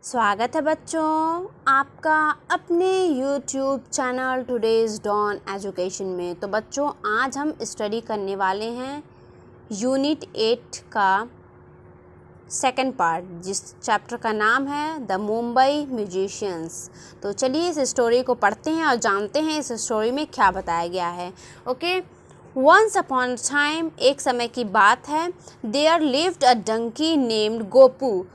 स्वागत है बच्चों आपका अपने YouTube channel today's Don education में। तो बच्चों आज हम स्टडी करने वाले हैं यूनिट 8 का सेकंड पार्ट, जिस चैप्टर का नाम है द मुंबई म्यूजिशियंस। तो चलिए इस स्टोरी को पढ़ते हैं और जानते हैं इस स्टोरी में क्या बताया गया है। Okay, once upon a time, एक समय की बात है, there lived a donkey named Gopu.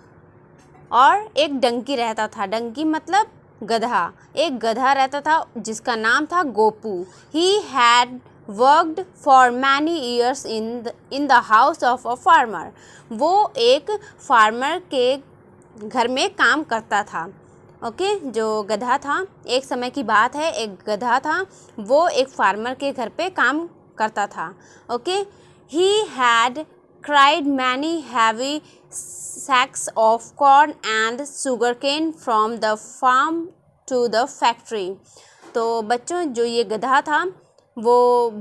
और एक डंकी रहता था, डंकी मतलब गधा, एक गधा रहता था जिसका नाम था Gopu. He had worked for many years in the house of a farmer. वो एक फार्मर के घर में काम करता था। ओके, जो गधा था, एक समय की बात है, एक गधा था, वो एक फार्मर के घर पे काम करता था। Okay, he had cried many heavy sacks of corn and sugarcane from the farm to the factory। तो बच्चों जो ये गधा था वो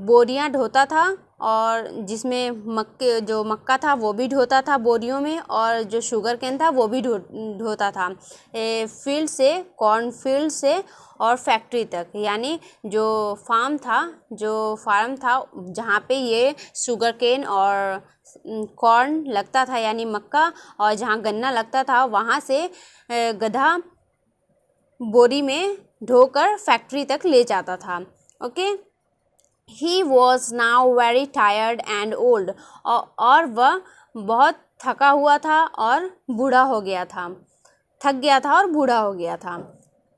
बोरियां ढोता था, और जिसमें मक्का था वो भी ढोता था बोरियों में, और जो शुगर केन था वो भी ढोता था फील्ड से, कॉर्न फील्ड से और फैक्ट्री तक। यानी जो फार्म था जहाँ पे ये शुगर केन और कॉर्न लगता था यानी मक्का, और जहाँ गन्ना लगता था वहाँ से गधा बोरी में ढोकर फैक्ट्री तक ले जाता था। Okay, he was now very tired and old. और वह बहुत थका हुआ था और बूढ़ा हो गया था, थक गया था और बूढ़ा हो गया था।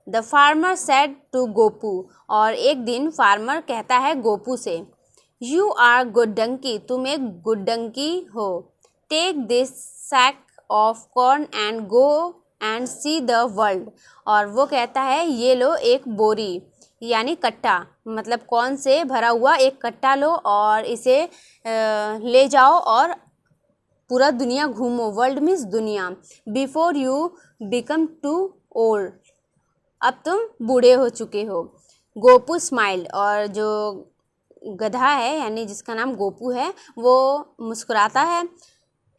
The farmer said to Gopu. और एक दिन फार्मर कहता है गोपू से, यू आर गुड डंकी, तुम एक गुड डंकी हो। Take this sack of corn and go and see the world. और वो कहता है ये लो एक बोरी यानी कट्टा, मतलब कौन से भरा हुआ एक कट्टा लो और इसे ले जाओ और पूरा दुनिया घूमो। वर्ल्ड मीन्स दुनिया। Before you become too old, अब तुम बूढ़े हो चुके हो। गोपू स्माइल्ड। और जो गधा है यानी जिसका नाम गोपू है वो मुस्कुराता है।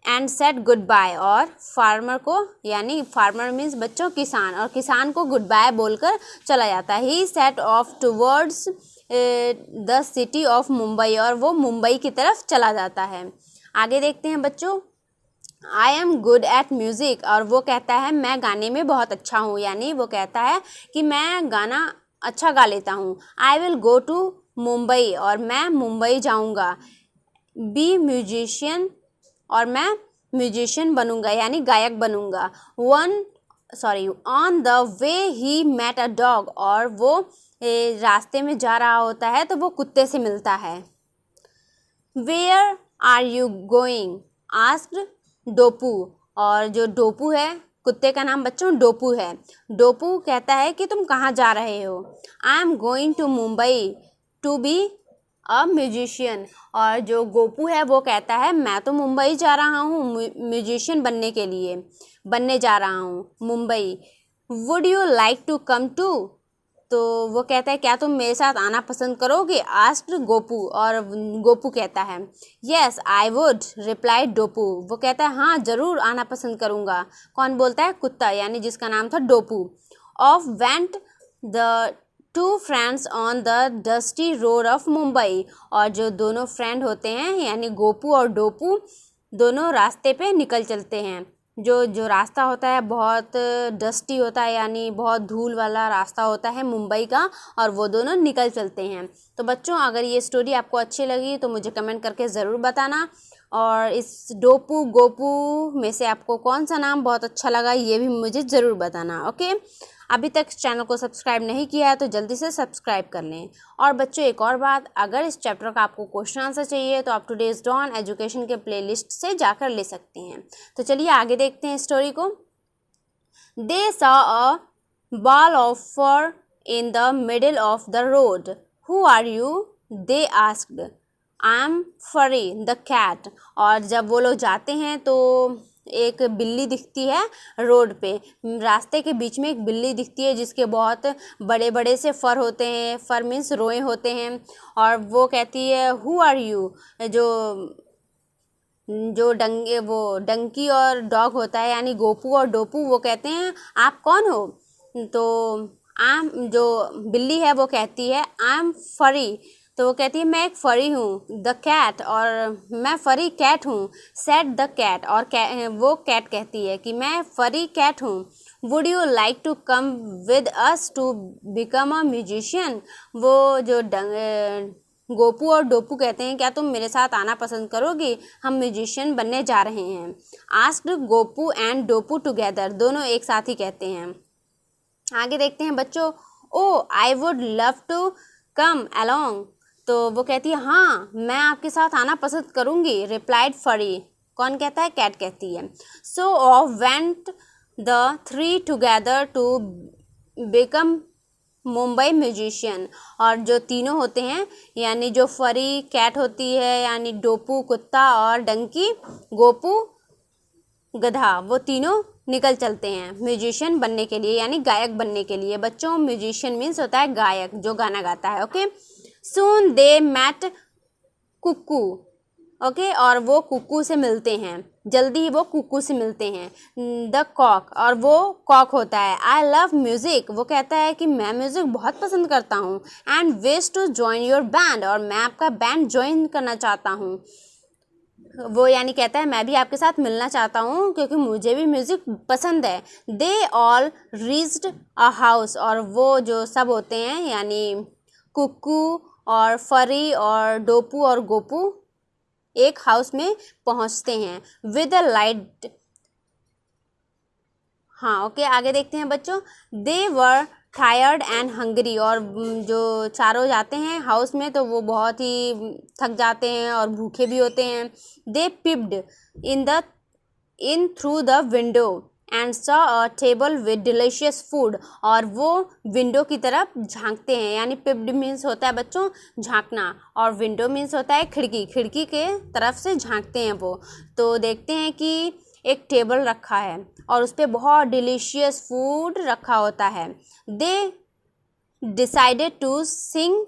And said good bye. और फार्मर को, यानी फार्मर मीन्स बच्चों किसान, और किसान को गुड बाय बोलकर चला जाता है। He set off towards the city of Mumbai. और वो मुंबई की तरफ चला जाता है। आगे देखते हैं बच्चों। I am good at music. और वो कहता है मैं गाने में बहुत अच्छा हूँ, यानी वो कहता है कि मैं गाना अच्छा गा लेता हूँ। I will go to Mumbai. और मैं मुंबई जाऊँगा। Be musician. और मैं म्यूजिशियन बनूंगा यानी गायक बनूंगा। On the way he met a dog. और वो रास्ते में जा रहा होता है तो वो कुत्ते से मिलता है। Where are you going asked Dopu. और जो डोपू है, कुत्ते का नाम बच्चों डोपू है, डोपू कहता है कि तुम कहाँ जा रहे हो। I am going to Mumbai to be a musician. और जो गोपू है वो कहता है मैं तो मुंबई जा रहा हूँ म्यूजिशियन बनने जा रहा हूँ Mumbai. Would you like to come too. तो वो कहता है क्या तुम मेरे साथ आना पसंद करोगे, आस्क्ड गोपू। और गोपू कहता है येस आई वुड, रिप्लाइड डोपू। वो कहता है हाँ ज़रूर आना पसंद करूँगा। कौन बोलता है, कुत्ता, यानी जिसका नाम था Dopu. Off went the two friends on the dusty road of Mumbai. और जो दोनों फ्रेंड होते हैं यानी गोपू और डोपू, दोनों रास्ते पे निकल चलते हैं। जो रास्ता होता है बहुत डस्टी होता है, यानी बहुत धूल वाला रास्ता होता है मुंबई का, और वो दोनों निकल चलते हैं। तो बच्चों अगर ये स्टोरी आपको अच्छी लगी तो मुझे कमेंट करके ज़रूर बताना, और इस डोपू गोपू में से आपको कौन सा नाम बहुत अच्छा लगा ये भी मुझे ज़रूर बताना। ओके, अभी तक चैनल को सब्सक्राइब नहीं किया है तो जल्दी से सब्सक्राइब कर लें। और बच्चों एक और बात, अगर इस चैप्टर का आपको क्वेश्चन आंसर चाहिए तो आप टुडेज़ डॉन एजुकेशन के प्लेलिस्ट से जाकर ले सकते हैं। तो चलिए आगे देखते हैं स्टोरी को। They saw a ball of fur in the middle of the road. Who are you, they asked. I am Furry the cat. और जब वो लोग जाते हैं तो एक बिल्ली दिखती है रोड पे, रास्ते के बीच में एक बिल्ली दिखती है जिसके बहुत बड़े बड़े से फर होते हैं, फर मीन्स रोए होते हैं। और वो कहती है हु आर यू, जो जो डंकी और डॉग होता है यानी गोपू और डोपू, वो कहते हैं आप कौन हो? तो आम जो बिल्ली है वो कहती है आई एम फरी, तो वो कहती है मैं एक फरी हूँ। द कैट, और मैं फरी कैट हूँ। सेड द कैट, और वो कैट कहती है कि मैं फरी कैट हूँ। Would you like to come with us to become a musician, वो जो गोपू और डोपू कहते हैं क्या तुम मेरे साथ आना पसंद करोगे, हम म्यूजिशियन बनने जा रहे हैं। आस्क्ड गोपू एंड डोपू टुगेदर, दोनों एक साथ ही कहते हैं। आगे देखते हैं बच्चों। Oh I would love to come along, तो वो कहती है हाँ मैं आपके साथ आना पसंद करूँगी। रिप्लाइड फरी, कौन कहता है? कैट कहती है। So off went the three together to become Mumbai musician, और जो तीनों होते हैं यानी जो फरी कैट होती है यानी डोपू कुत्ता और डंकी गोपू गधा, वो तीनों निकल चलते हैं म्यूजिशियन बनने के लिए यानी गायक बनने के लिए। बच्चों म्यूजिशियन मीन्स होता है गायक जो गाना गाता है। ओके, सून दे मैट कुक्कू, ओके, और वो कुक्कू से मिलते हैं, जल्दी ही वो कुक्कू से मिलते हैं। द कॉक, और वो कॉक होता है। आई लव म्यूज़िक, वो कहता है कि मैं म्यूज़िक बहुत पसंद करता हूँ। And wish to join your band, और मैं आपका बैंड ज्वाइन करना चाहता हूँ। वो यानी कहता है मैं भी आपके साथ मिलना चाहता हूँ क्योंकि मुझे भी म्यूज़िक पसंद है। They all reached a house, और वो जो सब होते हैं यानी कुक्कू और फरी और डोपू और गोपू एक हाउस में पहुंचते हैं। विद अ लाइट, हाँ ओके, आगे देखते हैं बच्चों। दे वर टायर्ड एंड हंग्री, और जो चारों जाते हैं हाउस में तो वो बहुत ही थक जाते हैं और भूखे भी होते हैं। They peeped in through the window and saw a table with delicious food, और वो विंडो की तरफ झांकते हैं यानी पिप्ड मीन्स होता है बच्चों झांकना, और विंडो मीन्स होता है खिड़की, खिड़की के तरफ से झांकते हैं वो। तो देखते हैं कि एक टेबल रखा है और उस पर बहुत डिलीशियस फूड रखा होता है। They decided to sing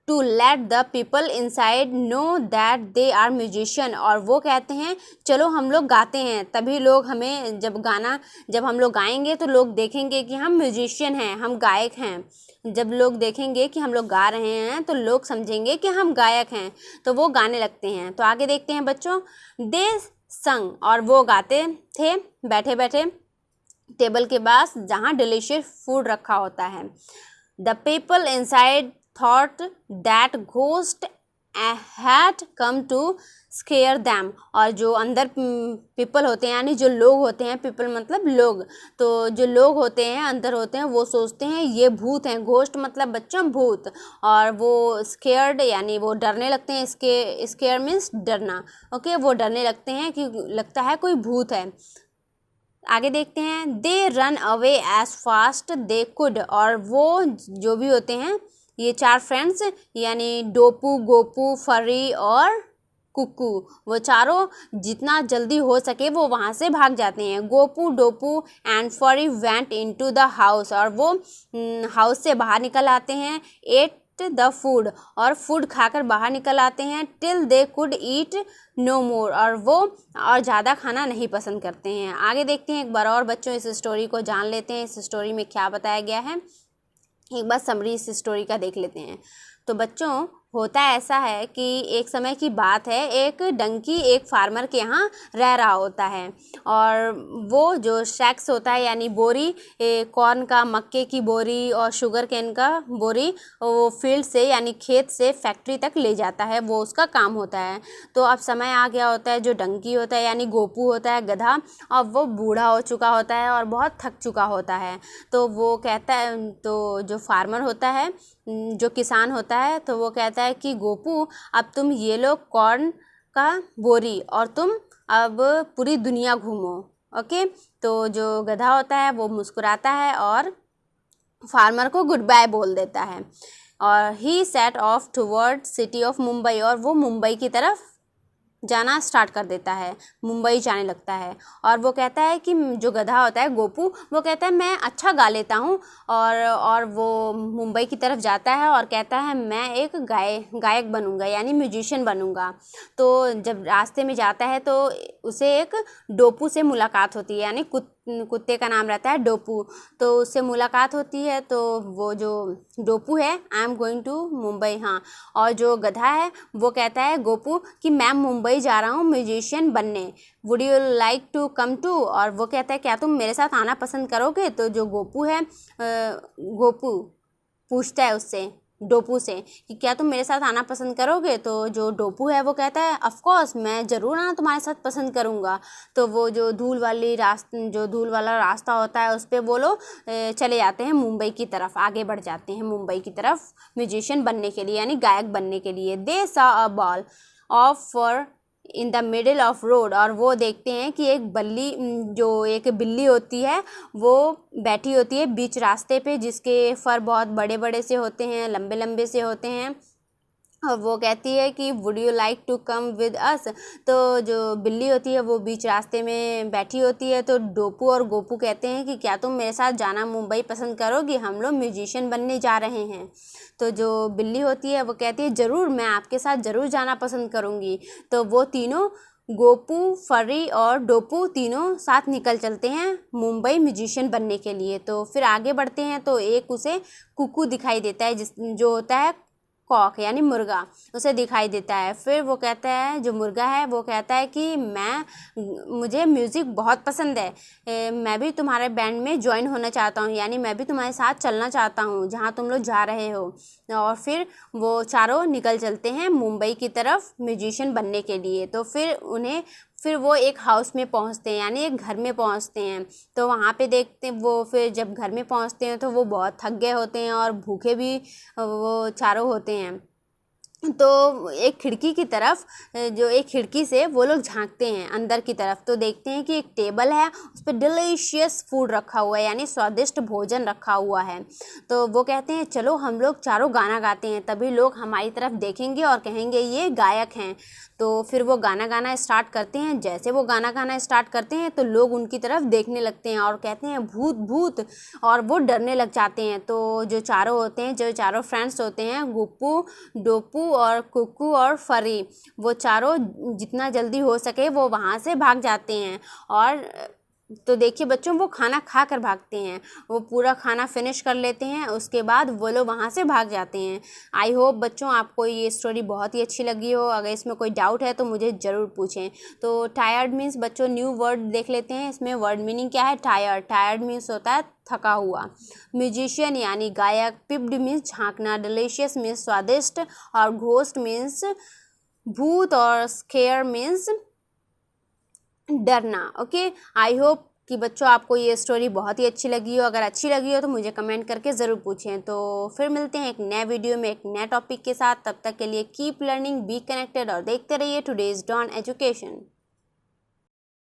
to let the people inside know that they are musician, और वो कहते हैं चलो हम लोग गाते हैं, तभी लोग हमें जब हम लोग गाएंगे तो लोग देखेंगे कि हम म्यूजिशियन हैं, हम गायक हैं। जब लोग देखेंगे कि हम लोग गा रहे हैं तो लोग समझेंगे कि हम गायक हैं, तो वो गाने लगते हैं। तो आगे देखते हैं बच्चों। दे संग, और वो गाते थे बैठे बैठे टेबल के पास जहाँ डिलीशियस फूड रखा होता है। The people inside thought that ghost had come to scare them, और जो अंदर पीपल होते हैं यानी जो लोग होते हैं, पीपल मतलब लोग, तो जो लोग होते हैं अंदर होते हैं वो सोचते हैं ये भूत हैं। घोस्ट मतलब बच्चों भूत, और वो स्केयर्ड यानी वो डरने लगते हैं। स्केयर मीन्स डरना। ओके, वो डरने लगते हैं कि लगता है कोई भूत है। आगे देखते हैं। They run away as fast they could, और वो जो भी होते हैं ये चार फ्रेंड्स यानी डोपू गोपू फरी और कुक्कू, वो चारों जितना जल्दी हो सके वो वहाँ से भाग जाते हैं। Gopu Dopu and Furry went into the house, और वो हाउस से बाहर निकल आते हैं। एट द फूड, और फूड खाकर बाहर निकल आते हैं। Till they could eat no more, और वो और ज़्यादा खाना नहीं पसंद करते हैं। आगे देखते हैं एक बार और बच्चों इस स्टोरी को जान लेते हैं, इस स्टोरी में क्या बताया गया है। एक बार समरी इस स्टोरी का देख लेते हैं। तो बच्चों होता ऐसा है कि एक समय की बात है, एक डंकी एक फार्मर के यहाँ रह रहा होता है, और वो जो शैक्स होता है यानी बोरी, कॉर्न का मक्के की बोरी और शुगर केन का बोरी वो फील्ड से यानी खेत से फैक्ट्री तक ले जाता है, वो उसका काम होता है। तो अब समय आ गया होता है, जो डंकी होता है यानी गोपू होता है गधा, अब वो बूढ़ा हो चुका होता है और बहुत थक चुका होता है। तो वो कहता है, तो जो फार्मर होता है जो किसान होता है तो वो कहता है कि गोपू अब तुम ये लो कॉर्न का बोरी और तुम अब पूरी दुनिया घूमो। ओके, तो जो गधा होता है वो मुस्कुराता है और फार्मर को गुड बाय बोल देता है, और he set off toward city of Mumbai, और वो मुंबई की तरफ जाना स्टार्ट कर देता है, मुंबई जाने लगता है। और वो कहता है कि जो गधा होता है गोपू, वो कहता है मैं अच्छा गा लेता हूँ, और वो मुंबई की तरफ जाता है और कहता है मैं एक गायक बनूँगा, यानी म्यूजिशियन बनूँगा। तो जब रास्ते में जाता है तो उसे एक डोपू से मुलाकात होती है, यानी कुत्ते का नाम रहता है डोपू। तो उससे मुलाकात होती है, तो वो जो डोपू है, I am going to Mumbai, हाँ। और जो गधा है वो कहता है गोपू कि मैं मुंबई जा रहा हूँ म्यूजिशियन बनने, would you like to come too. और वो कहता है क्या तुम मेरे साथ आना पसंद करोगे। तो जो गोपू है, गोपू पूछता है उससे, डोपू से, कि क्या तुम मेरे साथ आना पसंद करोगे। तो जो डोपू है वो कहता है ऑफ कोर्स, मैं ज़रूर आना तुम्हारे साथ पसंद करूँगा। तो वो जो धूल वाला रास्ता होता है उस पर वो लोग चले जाते हैं मुंबई की तरफ, आगे बढ़ जाते हैं मुंबई की तरफ म्यूजिशियन बनने के लिए, यानी गायक बनने के लिए। दे सा अ ball of for in the middle of road. और वो देखते हैं कि एक बिल्ली होती है, वो बैठी होती है बीच रास्ते पे, जिसके फर बहुत बड़े बड़े से होते हैं, लंबे लंबे से होते हैं। और वो कहती है कि would you like to come with us. तो जो बिल्ली होती है वो बीच रास्ते में बैठी होती है। तो डोपू और गोपू कहते हैं कि क्या तुम मेरे साथ जाना मुंबई पसंद करोगी, हम लोग म्यूजिशियन बनने जा रहे हैं। तो जो बिल्ली होती है वो कहती है ज़रूर, मैं आपके साथ ज़रूर जाना पसंद करूँगी। तो वो तीनों, गोपू, फर्री और डोपू, तीनों साथ निकल चलते हैं मुंबई म्यूजिशियन बनने के लिए। तो फिर आगे बढ़ते हैं तो एक उसे कुकू दिखाई देता है, जो होता है कॉक, यानी मुर्गा, उसे दिखाई देता है। फिर वो कहता है, जो मुर्गा है वो कहता है कि मुझे म्यूज़िक बहुत पसंद है, मैं भी तुम्हारे बैंड में ज्वाइन होना चाहता हूँ, यानी मैं भी तुम्हारे साथ चलना चाहता हूँ जहाँ तुम लोग जा रहे हो। और फिर वो चारों निकल चलते हैं मुंबई की तरफ म्यूजिशियन बनने के लिए। तो फिर वो एक हाउस में पहुंचते हैं, यानी एक घर में पहुंचते हैं। तो वहाँ पे देखते हैं वो, फिर जब घर में पहुंचते हैं तो वो बहुत थक गए होते हैं और भूखे भी वो चारों होते हैं। तो एक खिड़की से वो लोग झांकते हैं अंदर की तरफ, तो देखते हैं कि एक टेबल है, उस पर डिलीशियस फूड रखा हुआ है, यानी स्वादिष्ट भोजन रखा हुआ है। तो वो कहते हैं चलो हम लोग चारों गाना गाते हैं, तभी लोग हमारी तरफ देखेंगे और कहेंगे ये गायक हैं। तो फिर वो गाना गाना स्टार्ट करते हैं। जैसे वो गाना गाना स्टार्ट करते हैं तो लोग उनकी तरफ देखने लगते हैं और कहते हैं भूत भूत, और वो डरने लग जाते हैं। तो जो चारों फ्रेंड्स होते हैं, गुप्पू, डोपू और कुकू और फरी, वो चारों जितना जल्दी हो सके वो वहाँ से भाग जाते हैं। और तो देखिए बच्चों, वो खाना खा कर भागते हैं, वो पूरा खाना फिनिश कर लेते हैं, उसके बाद वो लोग वहाँ से भाग जाते हैं। आई होप बच्चों आपको ये स्टोरी बहुत ही अच्छी लगी हो। अगर इसमें कोई डाउट है तो मुझे ज़रूर पूछें। तो टायर्ड मीन्स बच्चों न्यू वर्ड देख लेते हैं, इसमें वर्ड मीनिंग क्या है। टायर्ड मीन्स होता है थका हुआ। म्यूजिशियन यानी गायक। पिप्ड मीन्स झांकना। डिलीशियस मीन्स स्वादिष्ट। और घोस्ट मीन्स भूत। और स्केयर मीन्स डरना। ओके, आई होप कि बच्चों आपको ये स्टोरी बहुत ही अच्छी लगी हो। अगर अच्छी लगी हो तो मुझे कमेंट करके ज़रूर पूछें। तो फिर मिलते हैं एक नए वीडियो में एक नए टॉपिक के साथ। तब तक के लिए कीप लर्निंग, बी कनेक्टेड और देखते रहिए टुडेज डॉन एजुकेशन।